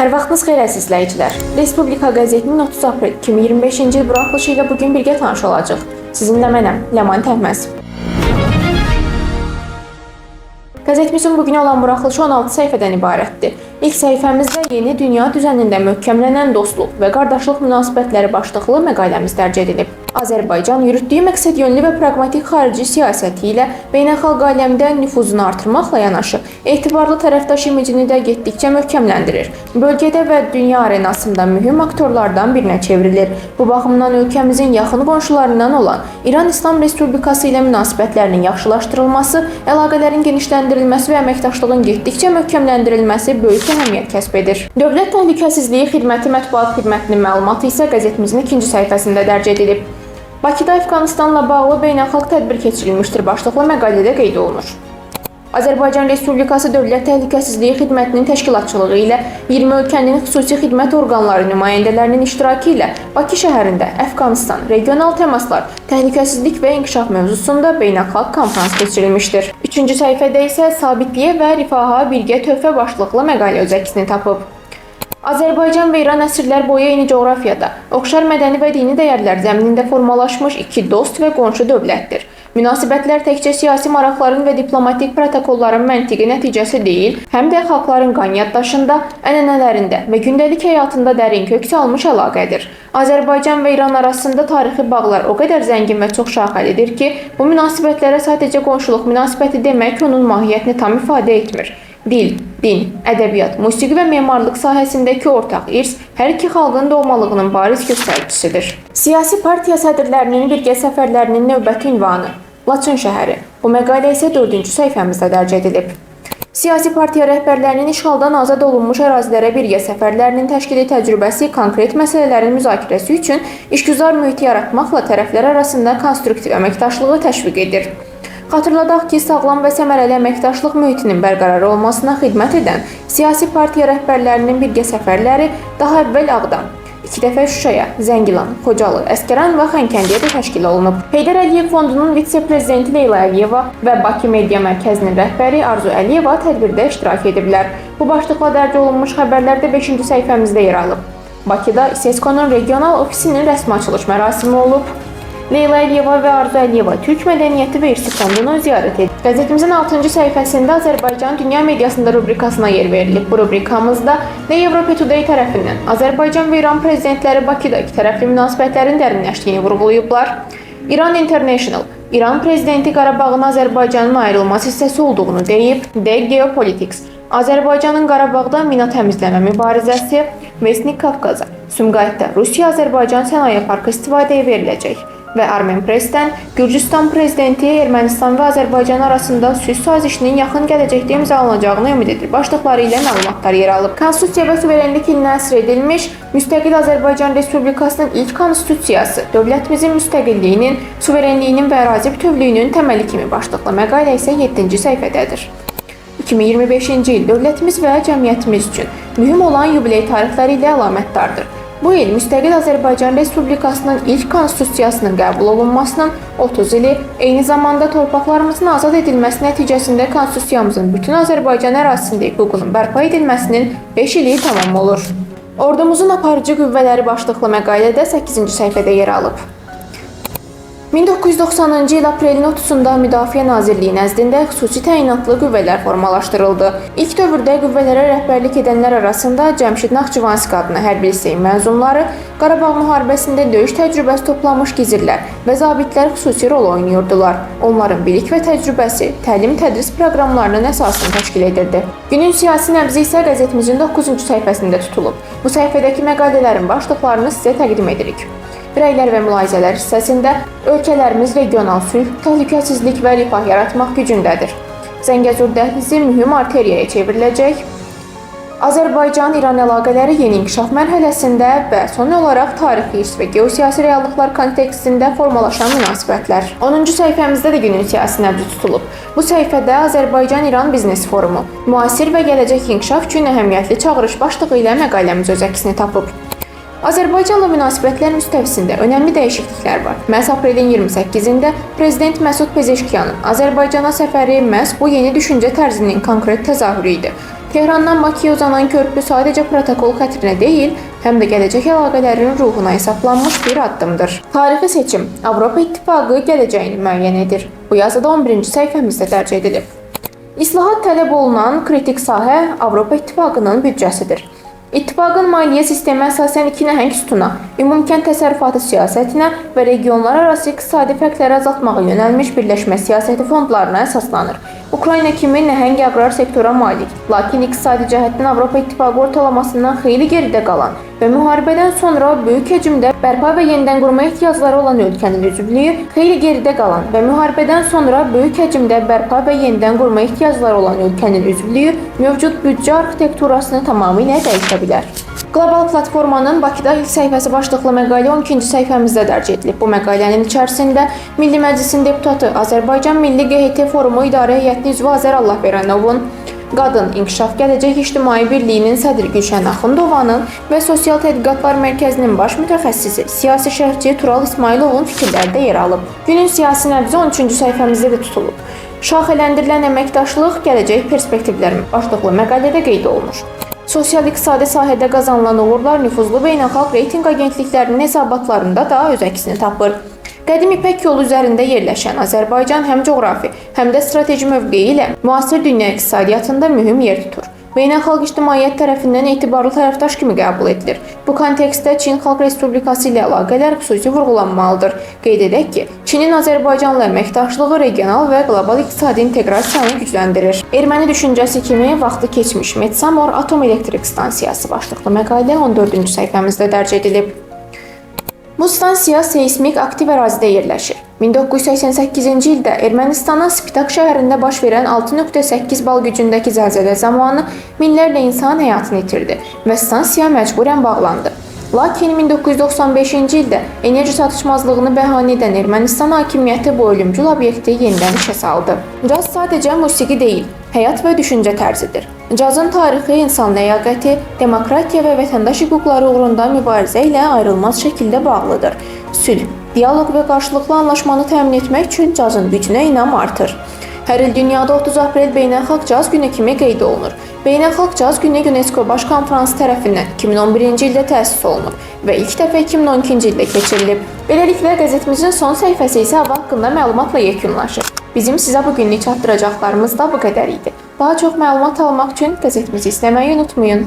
Hər vaxtınız xeyir əziz izləyicilər. Respublika qəzetinin 30 aprel 2025-ci il buraxılışı ilə bugün birgə tanış olacaq. Sizinlə mənəm, Ləman Təhməz. Qəzetimizin bugün olan buraxılışı 16 səhifədən ibarətdir. İlk səhifəmizdə yeni dünya düzənində möhkəmlənən dostluq və qardaşlıq münasibətləri başlıqlı məqaləmiz dərc edilib. Azərbaycan yürütdüyü məqsədyönlü və praqmatik xarici siyasəti ilə beynəlxalq aləmdə nüfuzunu artırmaqla yanaşı, etibarlı tərəfdaş imicini də getdikcə möhkəmləndirir. Bölgədə və dünya arenasında mühüm aktorlardan birinə çevrilir. Bu baxımdan ölkəmizin yaxın qonşularından olan İran İslam Respublikası ilə münasibətlərinin yaxşılaşdırılması, əlaqələrin genişləndirilməsi və əməkdaşlığın getdikcə möhkəmləndirilməsi böyük əhəmiyyət kəsb edir. Dövlət Təhlükəsizliyi Xidməti mətbuat xidmətinin məlumatı isə qəzetimizin ikinci səhifəsində dərc edilib. Bakıda Əfqanistanla bağlı beynəlxalq tədbir keçirilmişdir başlıqlı məqalədə qeyd olunur. Azərbaycan Respublikası Dövlət Təhlükəsizliyi Xidmətinin təşkilatçılığı ilə 20 ölkənin xüsusi xidmət orqanları nümayəndələrinin iştirakı ilə Bakı şəhərində Əfqanistan, regional təmaslar, təhlükəsizlik və inkişaf mövzusunda beynəlxalq konfrans keçirilmişdir. Üçüncü səhifədə isə sabitliyə və rifaha birgə töhfə başlıqlı məqalə öz əksini tapıb. Azərbaycan və İran əsrlər boyu eyni coğrafiyada, oxşar mədəni və dini dəyərlər zəminində formalaşmış iki dost və qonşu dövlətdir. Münasibətlər təkcə siyasi maraqların və diplomatik protokolların məntiqi nəticəsi deyil, həm də xalqların qan yaddaşında, ənənələrində və gündəlik həyatında dərin kök salmış əlaqədir. Azərbaycan və İran arasında tarixi bağlar o qədər zəngin və çox şaxəlidir ki, bu münasibətlərə sadəcə qonşuluq münasibəti demək onun mahiyyətini tam ifadə etmir. Dil, din, ədəbiyyat, musiqi və memarlıq sahəsindəki ortaq irs hər iki xalqın doğmalığının bariz göstəricisidir. Siyasi partiya sədrlərinin birgə səfərlərinin növbəti ünvanı Laçın şəhəri. Bu məqalə isə 4-cü səhifəmizdə dərc edilib. Siyasi partiya rəhbərlərinin işğaldan azad olunmuş ərazilərə birgə səfərlərinin təşkili təcrübəsi konkret məsələlərin müzakirəsi üçün işgüzar mühiti yaratmaqla tərəflər arasında konstruktiv əməkdaşlığı təşviq edir. Xatırladaq ki, sağlam və səmərəli əməkdaşlıq mühitinin bərqərar olmasına xidmət edən siyasi partiya rəhbərlərinin birgə səfərləri daha əvvəl Ağdam, 2 dəfə Şuşaya, Zəngilan, Xocalı, Əsgəran və Xankəndiyə də təşkil olunub. Heydər Əliyev Fondunun vitse-prezidenti Leyla Əliyeva və Bakı Media Mərkəzinin rəhbəri Arzu Əliyeva tədbirdə iştirak ediblər. Bu başlıqla dərc olunmuş xəbərlər də 5-ci səhifəmizdə yer alıb. Bakıda İSESCO-nun regional ofisinin rəsmi açılış mərasimi olub. Leyla Əliyeva və Arzu Əliyeva Türk Mədəniyyəti və İrsi Fondunu ziyarət edib. Qəzetimizin 6-cı səhifəsində Azərbaycan dünya mediasında rubrikasına yer verilib. Bu rubrikamızda The Europe Today tərəfindən Azərbaycan və İran prezidentləri Bakıda ikitərəfli münasibətlərin dərinləşdiyini vurğulayıblar. İran International İran prezidenti Qarabağın Azərbaycanın ayrılmaz hissəsi olduğunu deyib. The Geopolitics Azərbaycanın Qarabağda mina təmizləmə mübarizəsi, Vesnik Kafkaza, Sumqayıtda Rusiya-Azərbaycan sənaye parkı istifadəyə veriləcək və Armen Pressdən Gürcüstan prezidenti Ermənistan və Azərbaycan arasında sülh sazişinin yaxın gələcəkdə imzalanacağını ümid edir. Başlıqları ilə məlumatlar yer alıb. Konstitusiya və suverenlik ilinə əsr edilmiş müstəqil Azərbaycan Respublikasının ilk konstitusiyası, dövlətimizin müstəqilliyinin, suverenliyinin və ərazi bütövlüyünün təməli kimi başlıqlı məqalə isə 7-ci səhifədədir. 2025-ci il dövlətimiz və cəmiyyətimiz üçün mühüm olan yubiley tarixləri ilə əlamətdardır. Bu il müstəqil Azərbaycan Respublikasının ilk konstitusiyasının qəbul olunmasının 30 ili, eyni zamanda torpaqlarımızın azad edilməsi nəticəsində konstitusiyamızın bütün Azərbaycan ərazisində hüququnun bərpa edilməsinin 5 ili tamam olur. Ordumuzun aparıcı qüvvələri başlıqlı məqalədə 8-ci səhifədə yer alıb. 1990-cı il aprelin 30-da Müdafiə Nazirliyi nəzdində xüsusi təyinatlı qüvvələr formalaşdırıldı. İlk dövrdə qüvvələrə rəhbərlik edənlər arasında Cəmşid Naxçıvanski adına hərbi liseyin məzunları, Qarabağ müharibəsində döyüş təcrübəsi toplamış gizirlər və zabitlər xüsusi rol oynayırdılar. Onların bilik və təcrübəsi təlim-tədris proqramlarının əsasını təşkil edirdi. Günün siyasi nəbzi isə qəzetimizin 9-cu səhifəsində tutulub. Bu səhifədəki məqalələrin başlıqlarını sizə təqdim edirik. Rəylər və mülahizələr hissəsində ölkələrimiz regional sülh, təhlükəsizlik və rifah yaratmaq gücündədir. Zəngəzur dəhlizi mühüm arteriyaya çevriləcək. Azərbaycan-İran əlaqələri yeni inkişaf mərhələsində və son olaraq tarixi irs və geosiyasi reallıqlar kontekstində formalaşan münasibətlər. 10-cu səhifəmizdə də günün siyasi nəbzi tutulub. Bu səhifədə Azərbaycan-İran biznes forumu, müasir və gələcək inkişaf üçün əhəmiyyətli çağırış başlığı ilə məqaləmiz öz əksini tapıb. Azərbaycanla münasibətlər müstəvisində önəmli dəyişikliklər var. Məhz aprelin 28-də Prezident Məsud Pezeşkiyanın Azərbaycana səfəri məhz bu yeni düşüncə tərzinin konkret təzahürü idi. Tehrandan Bakıya uzanan körpü sadəcə protokol xətrinə deyil, həm də gələcək əlaqələrin ruhuna hesablanmış bir addımdır. Tarixi seçim Avropa İttifaqı gələcəyini müəyyən edir. Bu yazıda 11-ci səhifəmizdə dərc edilib. İslahat tələb olunan kritik sahə Avropa İttifaqının büdcəsidir. İttifaqın maliyyə sistemi əsasən iki nəhəng sütuna, ümumkənd təsərrüfatı siyasətinə və regionlar arası iqtisadi fərqləri azaltmağa yönəlmiş birləşmə siyasəti fondlarına əsaslanır. Ukrayna kimi nəhəng aqrar sektora malik, lakin iqtisadi cəhətdən Avropa İttifaqı ortalamasından xeyli geridə qalan və müharibədən sonra böyük həcmdə bərpa və yenidən qurma ehtiyacları olan ölkənin üzvlüyü xeyli geridə qalan və müharibədən sonra böyük həcmdə bərpa və yenidən qurma ehtiyacları olan ölkənin üzvlüyü mövcud büdcə arxitekturasını tamamilə dəyişə bilər. Qlobal platformanın Bakıda ilk səhifəsi başlıqlı məqalə 12-ci səhifəmizdə dərc edilib. Bu məqalənin içərisində Milli Məclisin deputatı, Azərbaycan Milli QHT Forumu İdarə Heyətinin üzvü Azər Allahveranovun, Qadın İnkişaf Gələcək İctimai Birliyinin sədri Gülşən Axundovanın və Sosial Tədqiqatlar Mərkəzinin baş mütəxəssisi, siyasi şərhçi Tural İsmayılovun fikirləri də yer alıb. Günün siyasi nəbzi 13-cü səhifəmizdə də tutulub. Şaxələndirilən əməkdaşlıq, gələcək perspektivləri başlıqlı məqalədə qeyd olunur. Sosial-iqtisadi sahədə qazanılan uğurlar nüfuzlu beynəlxalq reytinq agentliklərinin hesabatlarında da öz əksini tapır. Qədim İpək yolu üzərində yerləşən Azərbaycan həm coğrafi, həm də strateji mövqeyi ilə müasir dünya iqtisadiyyatında mühüm yer tutur. Beynəlxalq ictimaiyyət tərəfindən etibarlı tərəfdaş kimi qəbul edilir. Bu kontekstdə Çin Xalq Respublikası ilə əlaqələr xüsusi vurğulanmalıdır. Qeyd edək ki, Çinin Azərbaycanla əməkdaşlığı regional və qlobal iqtisadi inteqrasiyanı gücləndirir. Erməni düşüncəsi kimi vaxtı keçmiş Metsamor Atom Elektrik Stansiyası başlıqlı məqalə 14-cü səhifəmizdə dərc edilib. Bu stansiya seismik aktiv ərazidə yerləşir. 1988-ci ildə Ermənistanın Spitak şəhərində baş verən 6.8 bal gücündəki zəlzələ zamanı minlərlə insan həyatını itirdi və stansiya məcburən bağlandı. Lakin 1995-ci ildə enerji çatışmazlığını bəhanə edən Ermənistan hakimiyyəti bu ölümcül obyekti yenidən işə saldı. Caz sadəcə musiqi deyil, həyat və düşüncə tərzidir. Cazın tarixi insan ləyaqəti, demokratiya və vətəndaş hüquqları uğrunda mübarizə ilə ayrılmaz şəkildə bağlıdır. Sülh, dialoq və qarşılıqlı anlaşmanı təmin etmək üçün cazın gücünə inam artır. Hər il dünyada 30 aprel Beynəlxalq Caz Günü kimi qeyd olunur. Beynəlxalq Caz Günü UNESCO Baş Konfransı tərəfindən 2011-ci ildə təsis olunub və ilk dəfə 2012-ci ildə keçirilib. Beləliklə, qəzetimizin son səhifəsi isə hava haqqında məlumatla yekunlaşır. Bizim sizə bugünlük çatdıracaqlarımız da bu qədər idi. Daha çox məlumat almaq üçün qəzetimizi izləməyi unutmayın.